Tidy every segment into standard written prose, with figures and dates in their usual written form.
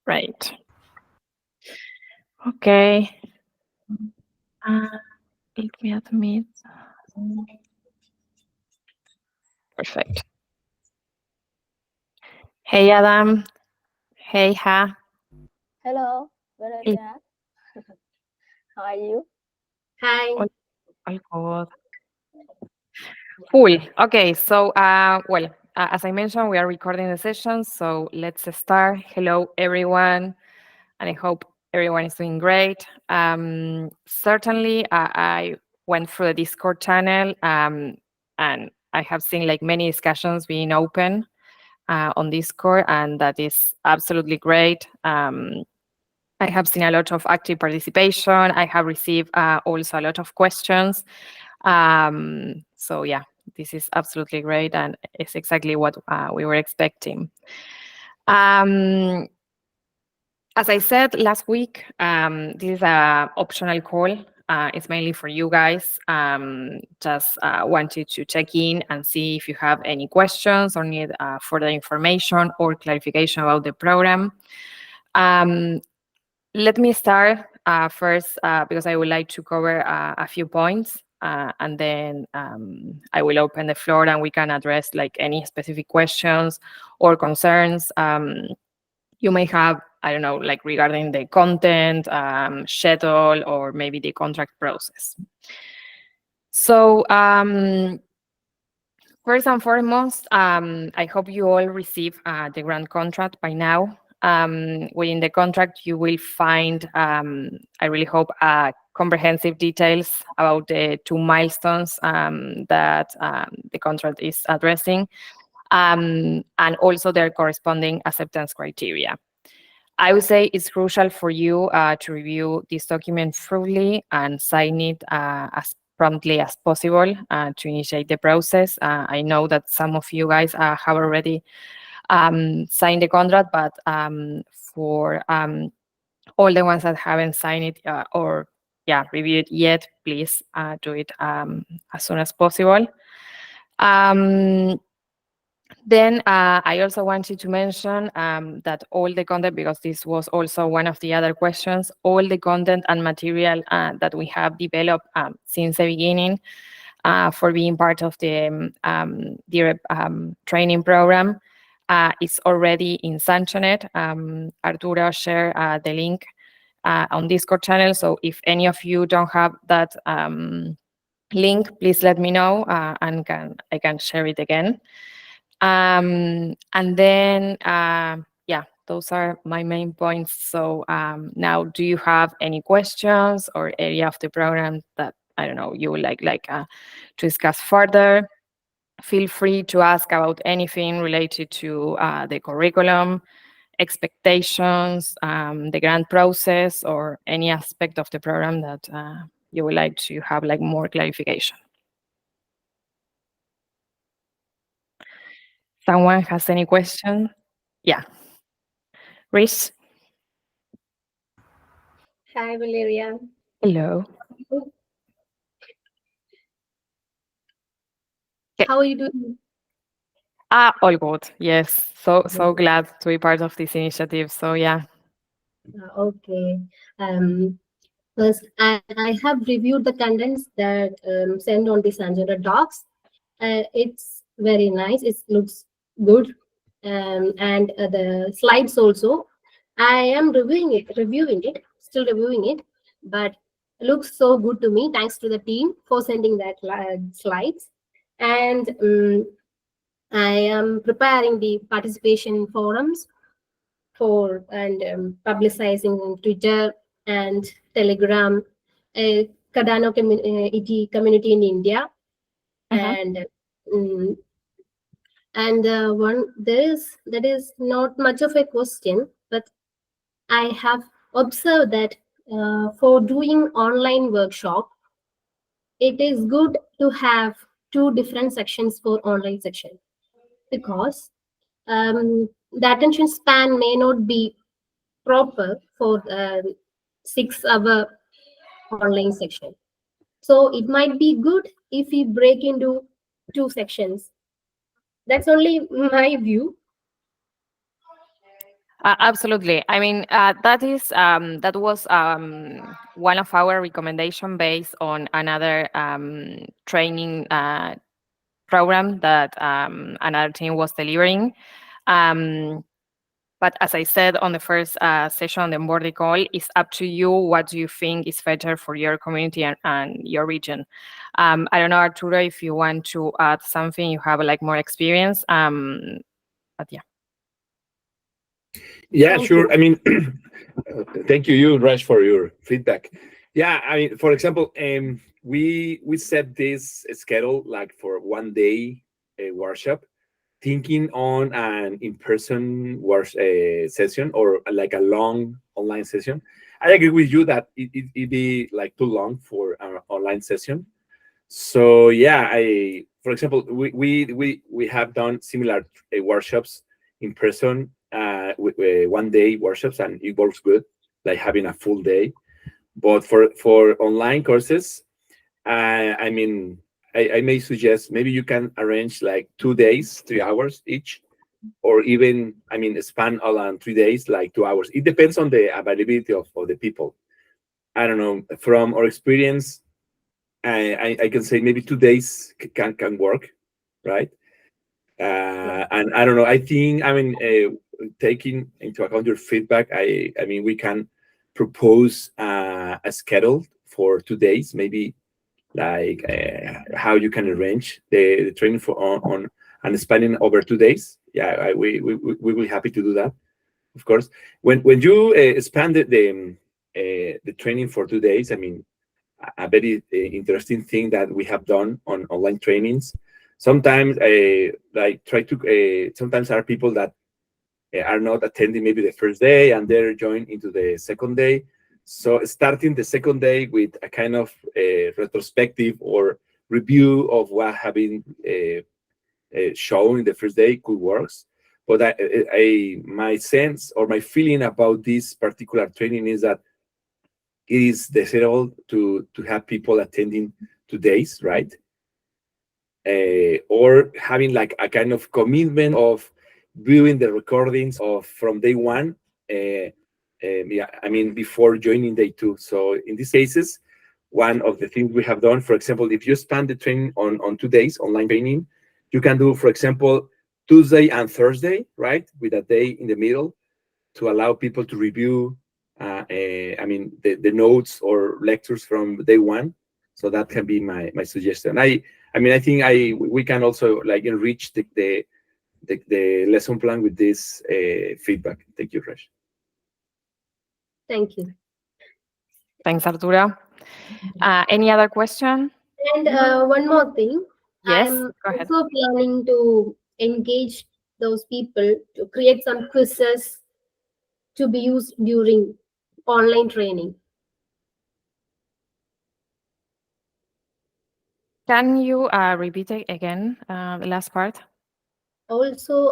Right. Okay. Let me admit. Perfect. Hey, Adam. Hey, Ha. Hello, Veronica. How are you? Hi. All good. Cool. Okay. So, as I mentioned, we are recording the session. So let's start. Hello, everyone. And I hope everyone is doing great. Certainly, I went through the Discord channel, and I have seen like many discussions being open on Discord, and that is absolutely great. I have seen a lot of active participation. I have received also a lot of questions. So yeah, this is absolutely great, and it's exactly what we were expecting. As I said last week, this is an optional call. It's mainly for you guys. Just wanted to check in and see if you have any questions or need further information or clarification about the program. Let me start first because I would like to cover a few points, and then I will open the floor and we can address like any specific questions or concerns you may have, I don't know, like regarding the content, schedule, or maybe the contract process. So first and foremost, I hope you all receive the grant contract by now. Within the contract, you will find, I really hope, comprehensive details about the 2 milestones that the contract is addressing, and also their corresponding acceptance criteria. I would say it's crucial for you to review this document thoroughly and sign it as promptly as possible to initiate the process. I know that some of you guys have already signed the contract, but for all the ones that haven't signed it or reviewed it yet, please do it as soon as possible. Then I also wanted to mention that all the content, because this was also one of the other questions, all the content and material that we have developed since the beginning for being part of the DRep training program is already in Sanchonet. Arturo shared the link on Discord channel. So if any of you don't have that link, please let me know and I can share it again. And then, those are my main points. So now, do you have any questions or area of the program that, I don't know, you would like to discuss further? Feel free to ask about anything related to the curriculum, expectations, the grant process, or any aspect of the program that you would like to have like more clarification. Someone has any question? Yeah. Reese? Hi, Valeria. Hello. How are you doing? All good. Yes. So glad to be part of this initiative. So yeah. Okay. First, I have reviewed the contents that sent on the Sanjana docs. It's very nice. It looks good, and the slides also. I am still reviewing it, but looks so good to me. Thanks to the team for sending that slides, and I am preparing the participation forums for and publicizing on Twitter and Telegram, Cardano community in India, and mm, one that is not much of a question, but I have observed that for doing online workshop, it is good to have 2 different sections for online section, because the attention span may not be proper for 6-hour online section. So it might be good if we break into 2 sections. That's only my view. Absolutely. I mean, that was one of our recommendation based on another training program that another team was delivering. Um, but as I said on the first session on the onboarding call, it's up to you what do you think is better for your community and your region. I don't know, Arturo, if you want to add something, you have like more experience. But yeah. Yeah, Thank you. sure. I mean, thank you, Raj, for your feedback. Yeah, I mean, for example, we set this schedule like for 1 day workshop, thinking on an in-person session or like a long online session. I agree with you that it be like too long for an online session. So yeah, for example, we have done similar workshops in person, 1 day workshops, and it works good, like having a full day. But for online courses, I mean, I may suggest maybe you can arrange like 2 days, 3 hours each, or even, I mean, span around 3 days, like 2 hours. It depends on the availability of the people. I don't know. From our experience, I can say maybe 2 days can work, right? Yeah. And I don't know. I think, I mean, taking into account your feedback, I mean, we can propose a schedule for 2 days, maybe like how you can arrange the training for on and spanning over 2 days. Yeah, we will be happy to do that, of course. When you span the training for 2 days, I mean, a very interesting thing that we have done on online trainings. Sometimes, like try to. Sometimes are people that are not attending maybe the first day and they're joined into the second day. So starting the second day with a kind of retrospective or review of what have been shown in the first day could works. But my sense or my feeling about this particular training is that it is desirable to have people attending 2 days, right? Or having like a kind of commitment of viewing the recordings of from day one. Yeah, I mean before joining day two. So in these cases, one of the things we have done, for example, if you span the training on 2 days online training, you can do, for example, Tuesday and Thursday, right, with a day in the middle to allow people to review. I mean the notes or lectures from day one. So that can be my suggestion. I mean, I think we can also like enrich the lesson plan with this feedback. Thank you, Raj. Thank you. Thanks, Arturo. Any other question? And one more thing, Yes, I'm go ahead. also planning to engage those people to create some quizzes to be used during online training. Can you repeat it again, the last part? Also,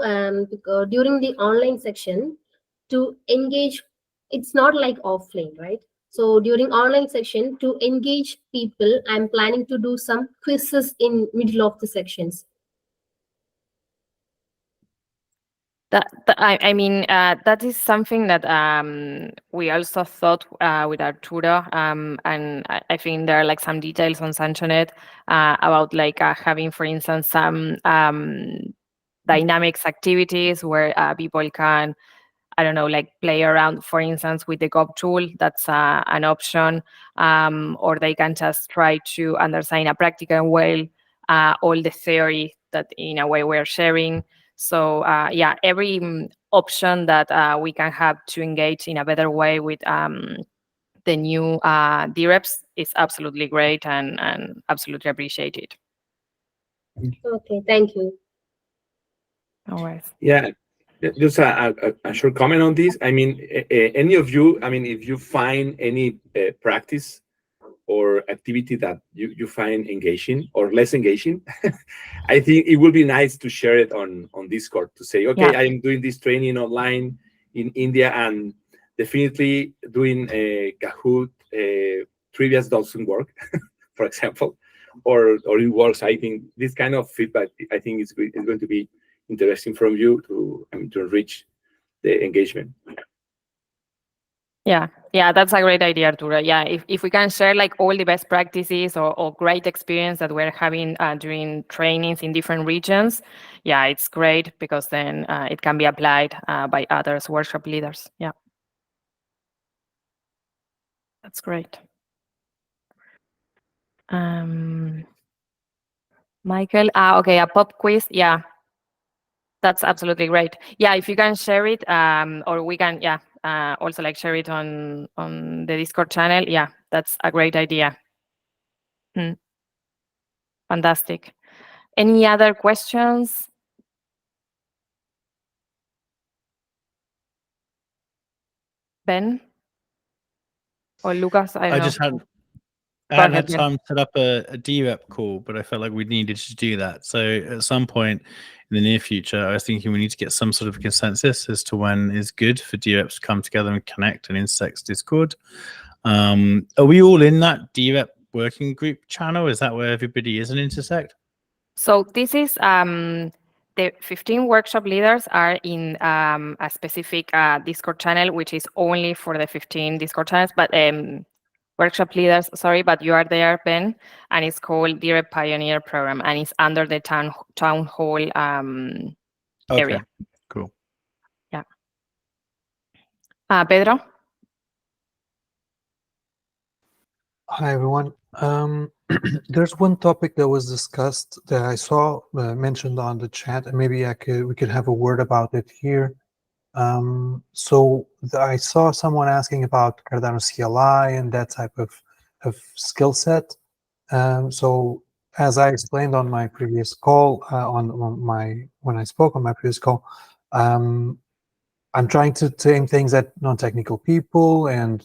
during the online section, to engage, it's not like offline, right? So during online section, to engage people, I'm planning to do some quizzes in middle of the sections. I mean, that is something that we also thought with Arturo, and I think there are like some details on Sanchonet about like having, for instance, some dynamics activities where people can, I don't know, like play around, for instance, with the GOP tool. That's an option. Or they can just try to understand in a practical way all the theory that in a way we're sharing. So yeah, every option that we can have to engage in a better way with the new DReps is absolutely great and absolutely appreciated. Okay, thank you. No worries. Yeah, just a short comment on this. I mean, any of you, I mean, if you find any practice or activity that you find engaging or less engaging, I think it would be nice to share it on Discord to say, okay, Yeah. I am doing this training online in India and definitely doing a Kahoot trivias doesn't work, for example, or it works. I think this kind of feedback, I think is going to be interesting from you to, I mean, to enrich the engagement. Yeah, that's a great idea, Arturo. Yeah, if we can share like all the best practices or great experience that we're having during trainings in different regions, yeah, it's great because then it can be applied by others, workshop leaders. Yeah, that's great. Michael, okay, a pop quiz. Yeah, that's absolutely great. Yeah, if you can share it, or we can, also like share it on the Discord channel. Yeah, that's a great idea. Fantastic. Any other questions? Ben or Lucas? I don't know. just hadn't Go ahead, had Ben. time to set up a DRep call, but I felt like we needed to do that. So at some point in the near future, I was thinking we need to get some sort of consensus as to when is good for DReps to come together and connect in Insect's Discord. Are we all in that DRep working group channel? Is that where everybody is in Intersect? So this is the 15 workshop leaders are in a specific Discord channel, which is only for the 15 Discord channels, but workshop leaders, sorry, but you are there, Ben, and it's called DRep Pioneer Program, and it's under the town hall area. Cool. Yeah. Pedro? Hi, everyone. There's one topic that was discussed that I saw mentioned on the chat, and maybe we could have a word about it here. I saw someone asking about Cardano CLI and that type of skill set. So as I explained on my previous call, when I spoke on my previous call, I'm trying to aim things at non-technical people, and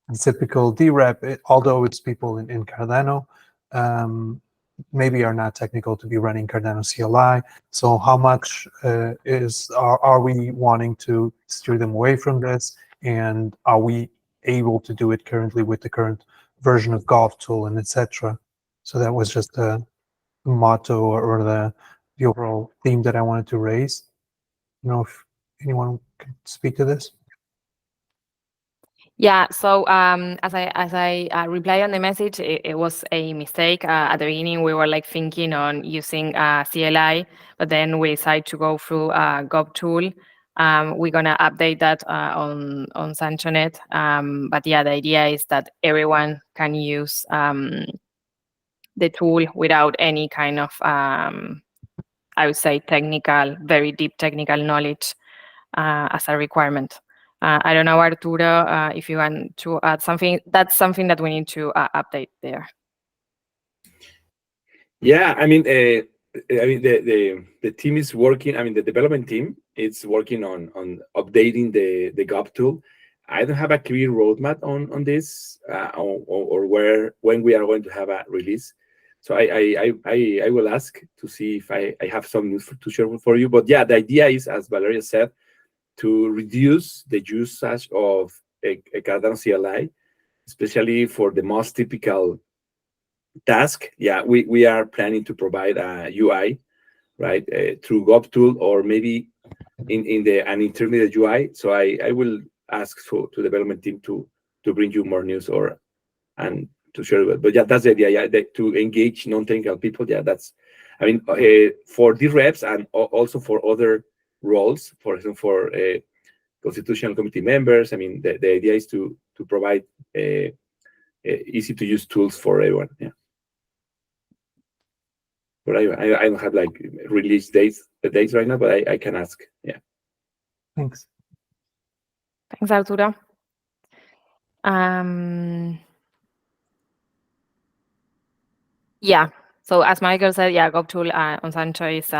the typical DRep, although it's people in Cardano, maybe are not technical to be running Cardano CLI. So how much are we wanting to steer them away from this, and are we able to do it currently with the current version of Golf Tool and etc.? So that was just the motto or the overall theme that I wanted to raise. If anyone can speak to this. Yeah, so as I reply on the message, it was a mistake. At the beginning, we were like thinking on using CLI, but then we decided to go through GovTool. We're gonna update that on SanchoNet. But yeah, the idea is that everyone can use the tool without any kind of, I would say, very deep technical knowledge as a requirement. I don't know, Arturo, if you want to add something. That's something that we need to update there. Yeah, I mean, the team is working. I mean, the development team is working on updating the Gov tool. I don't have a clear roadmap on this or when we are going to have a release. So I will ask to see if I have some news to share for you. But yeah, the idea is, as Valeria said, to reduce the usage of a Cardano CLI, especially for the most typical task. Yeah, we are planning to provide a UI, right, through GovTool, or maybe in an intermediate UI. So I will ask to the development team to bring you more news and to share it. But yeah, that's the idea. Yeah, to engage non-technical people. Yeah, that's. I mean, for the reps and also for other roles, for example, for constitutional committee members. I mean, the idea is to provide easy to use tools for everyone. Yeah. But I don't have like release dates right now, but I can ask. Yeah. Thanks. Thanks, Arturo. Yeah. So as Michael said, yeah, GovTool on Sancho is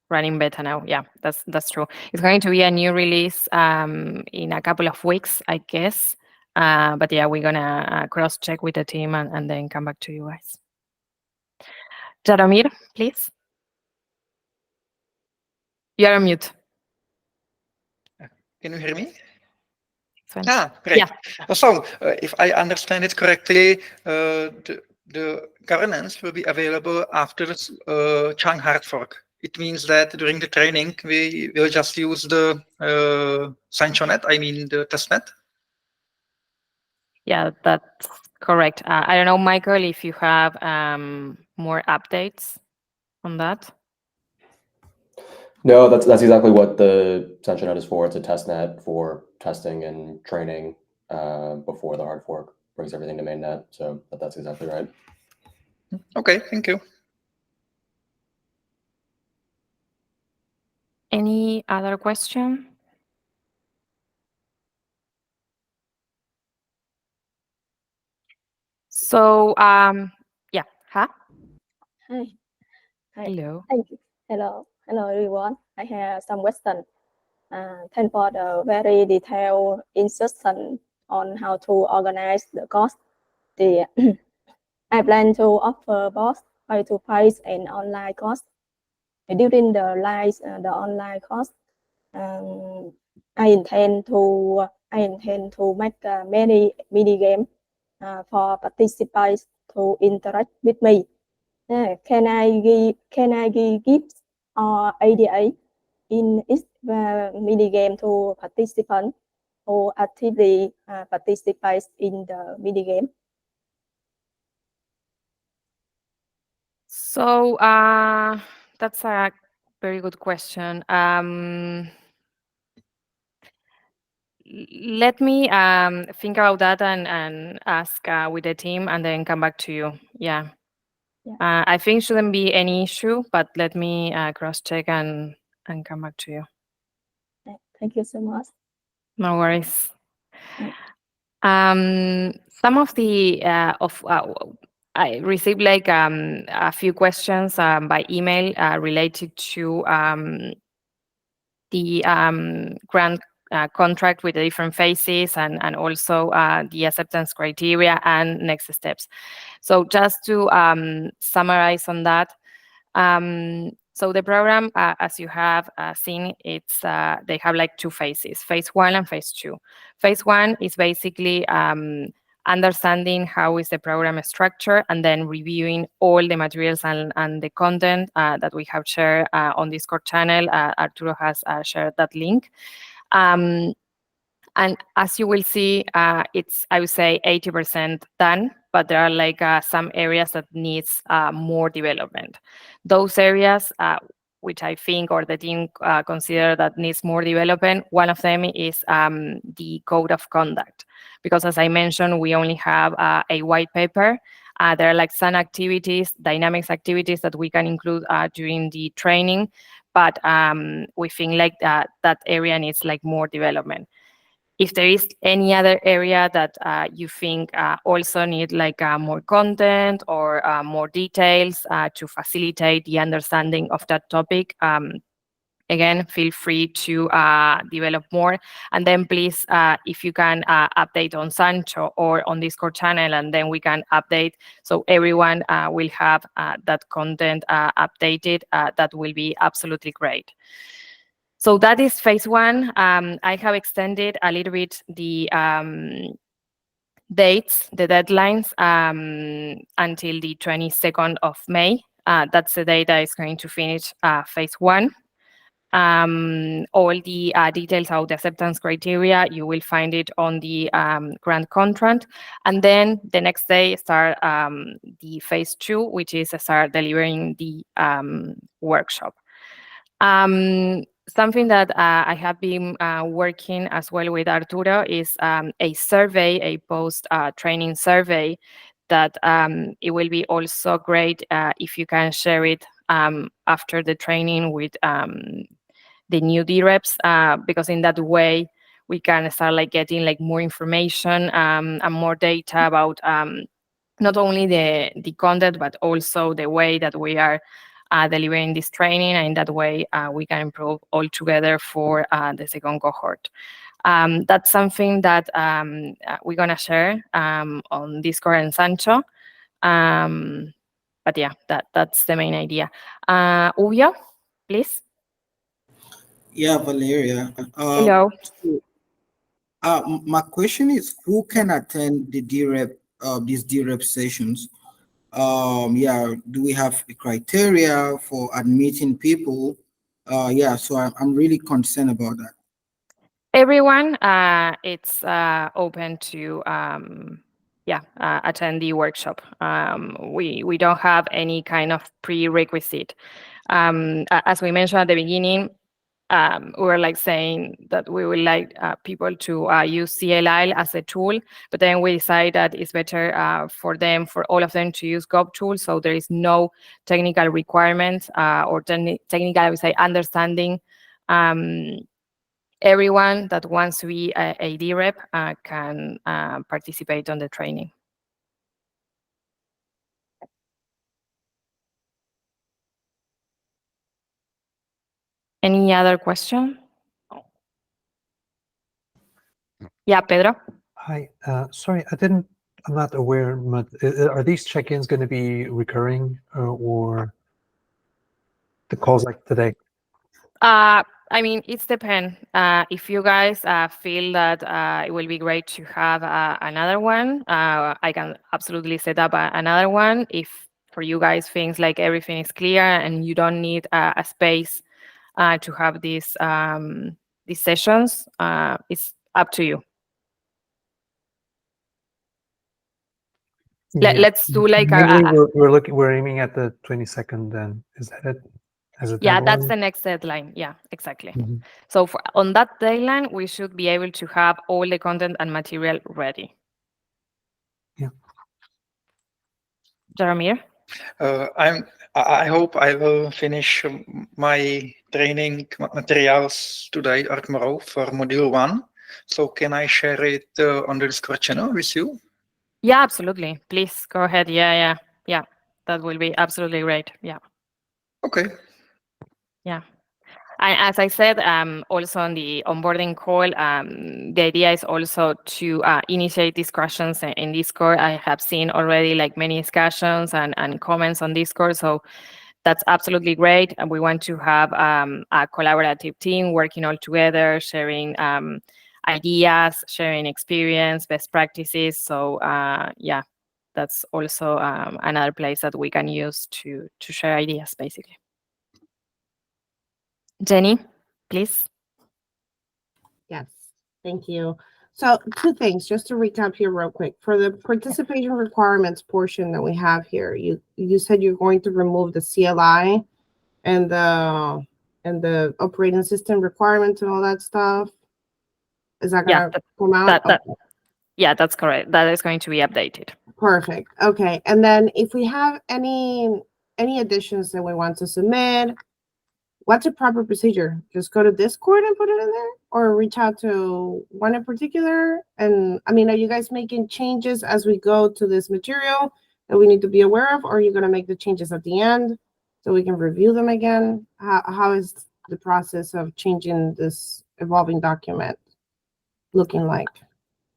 running beta now. Yeah, that's true. It's going to be a new release in a couple of weeks, I guess. But yeah, we're gonna cross-check with the team and then come back to you guys. Jaromir, please. You're on mute. Can you hear me? Fine. Great. Yeah. So, if I understand it correctly, the governance will be available after Chang hard fork. it means that during the training, we will just use the SanchoNet, I mean the testnet. Yeah, that's correct. I don't know, Michael, if you have more updates on that. No, that's exactly what the SensioNet is for. It's a test net for testing and training before the hard fork brings everything to mainnet. So that's exactly right. Okay, thank you. Any other question? So, yeah, huh? Hi. Hi. Hello. Thank you. Hello everyone. I have some questions. Thank for the very detailed instruction on how to organize the course. The I plan to offer both face-to-face and online course. During the online course, I intend to make many mini games for participants to interact with me. Can I give gifts or ADA in each mini game to participants who actively participate in the mini game? So, that's a very good question. Let me think about that and ask with the team and then come back to you. Yeah. Yeah. I think shouldn't be any issue, but let me cross-check and come back to you. Thank you so much. No worries. Yeah. Some of the I received like a few questions by email related to the grant contract with the different phases and also the acceptance criteria and next steps. So just to summarize on that, so the program, as you have seen, it's they have like two phases, phase 1 and phase 2. Phase 1 is basically understanding how is the program structure and then reviewing all the materials and the content that we have shared on Discord channel. Arturo has shared that link. And as you will see, it's, I would say, 80% done, but there are like some areas that needs more development. Those areas, which I think or the team consider that needs more development, one of them is the code of conduct. Because as I mentioned, we only have a white paper. There are like some activities, dynamics activities that we can include during the training, but we think like that area needs like more development. If there is any other area that you think also need like more content or more details to facilitate the understanding of that topic, again, feel free to develop more. And then please, if you can update on Sancho or on Discord channel, and then we can update so everyone will have that content updated, that will be absolutely great. So that is phase 1. I have extended a little bit the dates, the deadlines, until the 22nd of May. That's the date that is going to finish phase 1. All the details of the acceptance criteria, you will find it on the grant contract. And then the next day start the phase 2, which is start delivering the workshop. Something that I have been working as well with Arturo is a survey, a post-training survey that it will be also great if you can share it after the training with the new DReps, because in that way we can start like getting like more information and more data about not only the content, but also the way that we are delivering this training, and in that way we can improve all together for the second cohort. That's something that we're gonna share on Discord and Sancho. But yeah, that's the main idea. Uvio, please. Yeah, Valeria. Hello. My question is, who can attend the DRep these DRep sessions? Yeah, do we have a criteria for admitting people? Yeah, so I'm really concerned about that. Everyone, it's open to attend the workshop. We don't have any kind of prerequisite. As we mentioned at the beginning, we were like saying that we would like people to use CLI as a tool, but then we decided that it's better for all of them to use GovTools, so there is no technical requirements or technical, I would say, understanding. Everyone that wants to be a DRep can participate on the training. Any other question? Yeah, Pedro? Hi, sorry, I'm not aware, but are these check-ins going to be recurring or the calls like today? I mean, it's depend. If you guys feel that it will be great to have another one, I can absolutely set up another one. If for you guys things like everything is clear and you don't need a space to have these sessions, it's up to you. Let's do like Mainly we're aiming at the 22nd. Then is that it? Yeah, that's the next deadline. Yeah, exactly. Mm-hmm. So on that deadline, we should be able to have all the content and material ready. Yeah. Jaromir? I hope I will finish my training materials today or tomorrow for module 1. So can I share it on the Discord channel with you? Yeah, absolutely. Please go ahead. Yeah. That will be absolutely great. Yeah. Okay. Yeah. And as I said, also on the onboarding call, the idea is also to initiate discussions in Discord. I have seen already like many discussions and comments on Discord, so that's absolutely great. And we want to have a collaborative team working all together, sharing ideas, sharing experience, best practices. So yeah, that's also another place that we can use to share ideas, basically. Jenny, please. Yes, thank you. So 2 things, just to recap here real quick. For the participation requirements portion that we have here, you said you're going to remove the CLI and the operating system requirements and all that stuff. Is that gonna come out? Yeah, that's correct. That is going to be updated. Perfect. Okay. And then if we have any additions that we want to submit, what's a proper procedure? Just go to Discord and put it in there, or reach out to one in particular? And I mean, are you guys making changes as we go to this material that we need to be aware of, or are you going to make the changes at the end so we can review them again? How is the process of changing this evolving document looking like?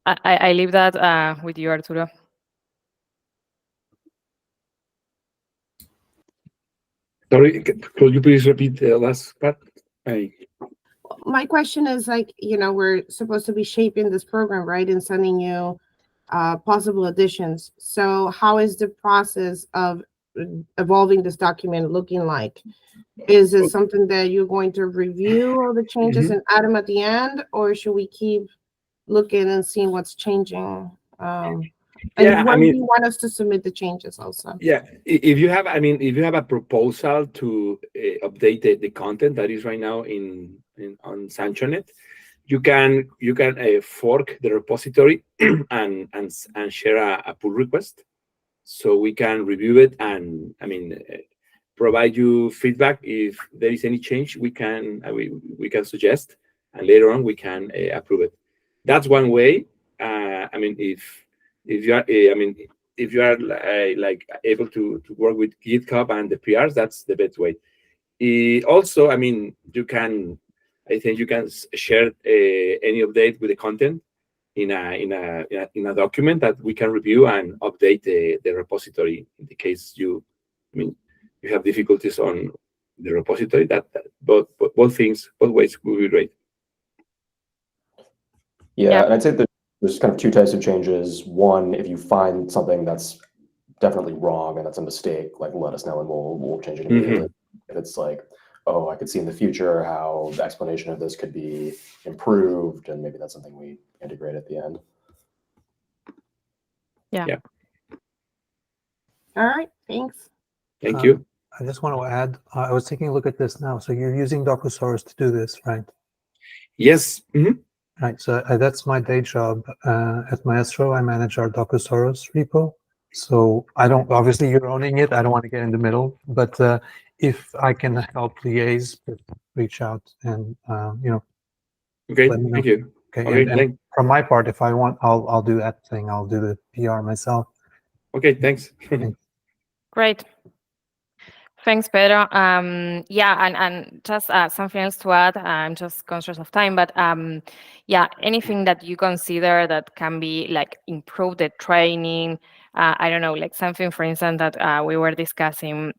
I leave that with you, Arturo. Sorry, could you please repeat the last part? My question is, like, we're supposed to be shaping this program, right, and sending you possible additions. So how is the process of evolving this document looking like? Is it something that you're going to review all the changes and add them at the end, or should we keep looking and seeing what's changing? And when do you want us to submit the changes also? Yeah, if you have a proposal to update the content that is right now on SanchoNet, you can fork the repository and share a pull request, so we can review it and provide you feedback. If there is any change, we can suggest, and later on we can approve it. That's one way. If you are like able to work with GitHub and the PRs, that's the best way. Also, you can share any update with the content in a document that we can review and update the repository in the case you have difficulties on the repository. That both ways will be great. Yeah, and I'd say that there's kind of 2 types of changes. One, if you find something that's definitely wrong and that's a mistake, like let us know and we'll change it immediately. If it's like, oh, I could see in the future how the explanation of this could be improved, and maybe that's something we integrate at the end. Yeah. All right, thanks. Thank you. I just want to add, I was taking a look at this now. So you're using Docusaurus to do this, right? Yes. Right. So that's my day job at Maestro. I manage our Docusaurus repo. So I don't, obviously you're owning it. I don't want to get in the middle, but if I can help liaise, reach out and, Okay. let me know. Thank you. Okay. Okay. And from my part, if I want, I'll do that thing. I'll do the PR myself. Okay. Thanks. Great. Thanks, Pedro. Yeah, and just something else to add. I'm just conscious of time, but yeah, anything that you consider that can be like improve the training. I don't know, like something, for instance, that we were discussing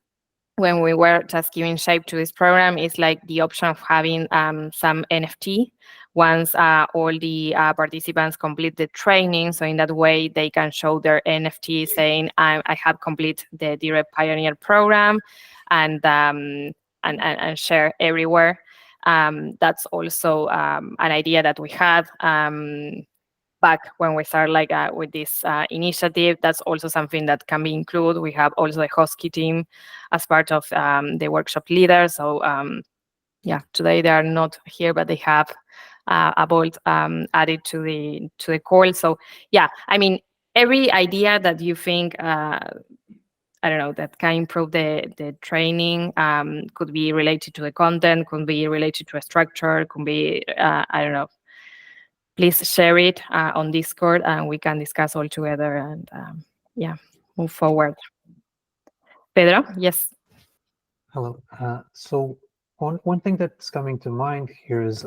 when we were just giving shape to this program is like the option of having some NFT once all the participants complete the training. So in that way, they can show their NFT saying, I have completed the DRep Pioneer Program and share everywhere. That's also an idea that we had back when we started like with this initiative. That's also something that can be included. We have also the Hosky team as part of the workshop leader. So yeah, today they are not here, but they have a bolt added to the call. So yeah, I mean, every idea that you think I don't know, that can improve the training, could be related to the content, could be related to a structure, could be I don't know. Please share it on Discord and we can discuss all together and yeah, move forward. Pedro, yes. Hello. So one thing that's coming to mind here is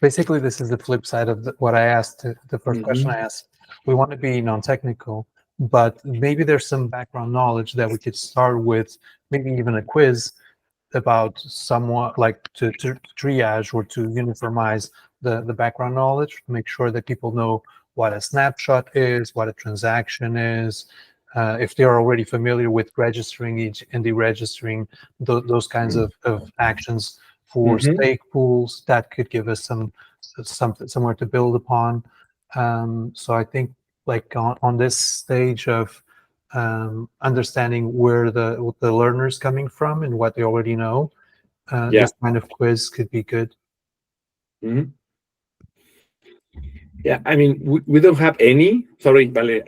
basically this is the flip side of what I asked, the first question I asked. We want to be non-technical, but maybe there's some background knowledge that we could start with, maybe even a quiz about somewhat like to triage or to uniformize the background knowledge, make sure that people know what a snapshot is, what a transaction is, if they're already familiar with registering each and deregistering those kinds of actions for stake pools, that could give us somewhere to build upon. So I think like on this stage of understanding where the learner's coming from and what they already know, this kind of quiz could be good. Yeah, I mean, we don't have any. Sorry, Valeria.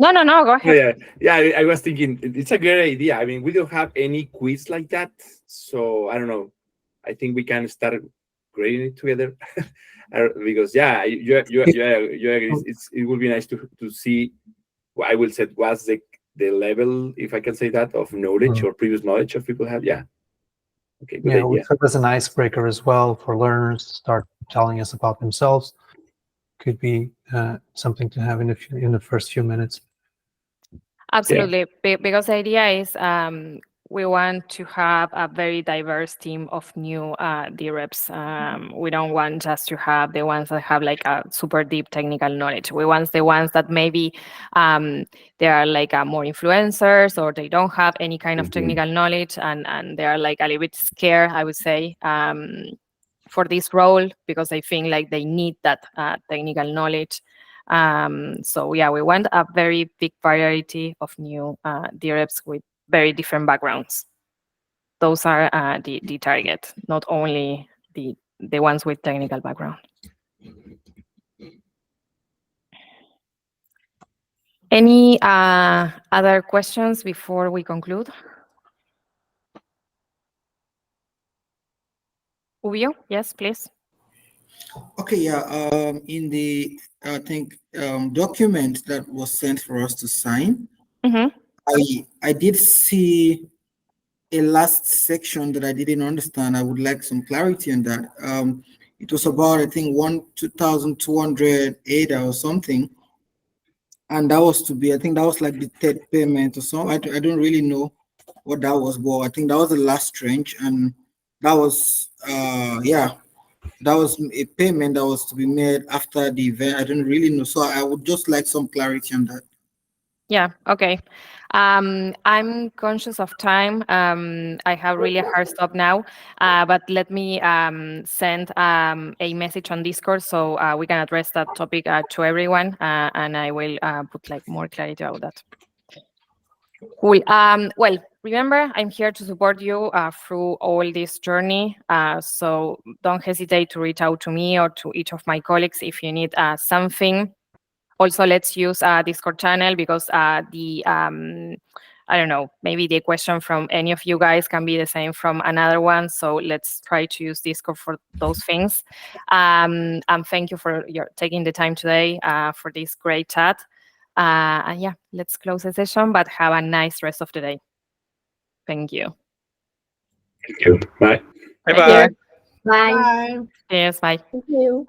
No, go ahead. Yeah. I was thinking it's a great idea. I mean, we don't have any quiz like that, so I don't know. I think we can start creating it together because yeah, you agree. It would be nice to see. I will say what's the level, if I can say that, of knowledge or previous knowledge of people have. Yeah. Okay. Good idea. So as an icebreaker as well for learners to start telling us about themselves. Could be something to have in the first few minutes. Absolutely, because the idea is we want to have a very diverse team of new DReps. We don't want just to have the ones that have like a super deep technical knowledge. We want the ones that maybe they are like more influencers or they don't have any kind of technical knowledge and they are like a little bit scared, I would say, for this role because I think like they need that technical knowledge. So yeah, we want a very big variety of new DReps with very different backgrounds. Those are the target, not only the ones with technical background. Any other questions before we conclude? Ubio, yes, please. Okay, yeah. In the I think document that was sent for us to sign, I did see a last section that I didn't understand. I would like some clarity on that. It was about I think 2,200 ADA or something, and that was to be I think that was like the third payment or something. I don't really know what that was, but I think that was the last tranche, and that was yeah. That was a payment that was to be made after the event. I don't really know. So I would just like some clarity on that. Yeah, okay. I'm conscious of time. I have really a hard stop now, but let me send a message on Discord so we can address that topic to everyone, and I will put like more clarity about that. Cool. Well, remember, I'm here to support you through all this journey. So don't hesitate to reach out to me or to each of my colleagues if you need something. Also, let's use Discord channel because I don't know, maybe the question from any of you guys can be the same from another one. So let's try to use Discord for those things. And thank you for taking the time today for this great chat. And yeah, let's close the session, but have a nice rest of the day. Thank you. Thank you. Bye. Bye-bye. Bye. Bye. Cheers. Bye. Thank you.